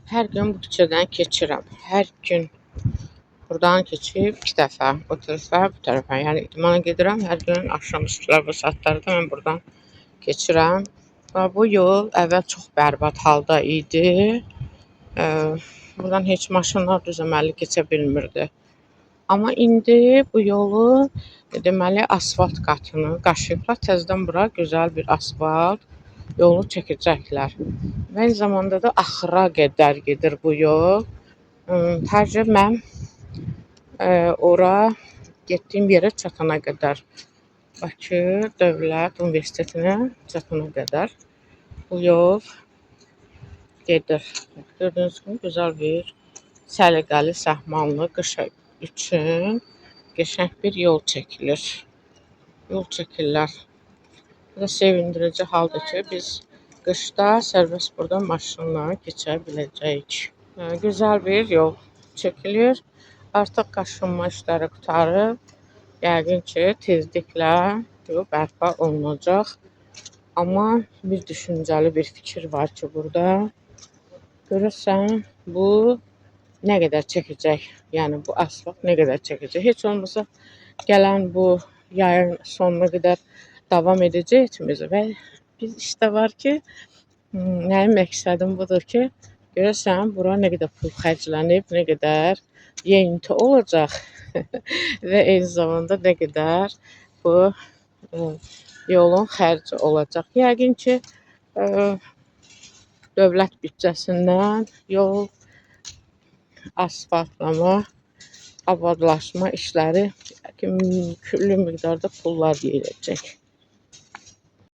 Hər gün bu küçədən keçirəm. Hər gün buradan keçib 2 dəfə o tərəfə, bu tərəfə. Yəni idmana gedirəm. Hər gün axşamüstülər bu saatlarda mən buradan keçirəm. Və bu yol əvvəl çox bərbad halda idi. Buradan heç maşınlar düzəməli keçə bilmirdi. Amma indi bu yolu deməli asfalt qatını qaşıyıblar. Təzədən bura gözəl bir asfalt yolu çəkəcəklər. Və eyni zamanda da axıra qədər gedir bu yol. Hər gün mən ora getdiyim yerə çatana qədər, Bakı Dövlət Universitetinə çatana qədər bu yol gedir. Gördüyünüz kimi gözəl bir səliqəli, səhmanlı qış üçün qəşəng bir yol çəkilir. Yol çəkirlər. Bu da sevindirici haldır ki, biz qışda sərbəst buradan maşınla keçə biləcəyik. Gözəl bir yol çəkilir. Artıq qaşınma işləri qurtarıb. Yəqin ki, tezliklə yol bərpa olunacaq. Amma bir düşüncəli bir fikir var ki, burada görürsən bu nə qədər çəkəcək? Yəni bu asfalt nə qədər çəkəcək? Heç olmasa gələn bu yayın sonuna qədər davam edəcəyimiz və bir işdə var ki, mənim məqsədim budur ki, görəsən bura nə qədər pul xərclənib, nə qədər yeyinti olacaq və eyni zamanda nə qədər bu yolun xərci olacaq. Yəqin ki, dövlət büdcəsindən yol asfaltlama, abadlaşma işləri külli miqdarda pullar yeyiləcək.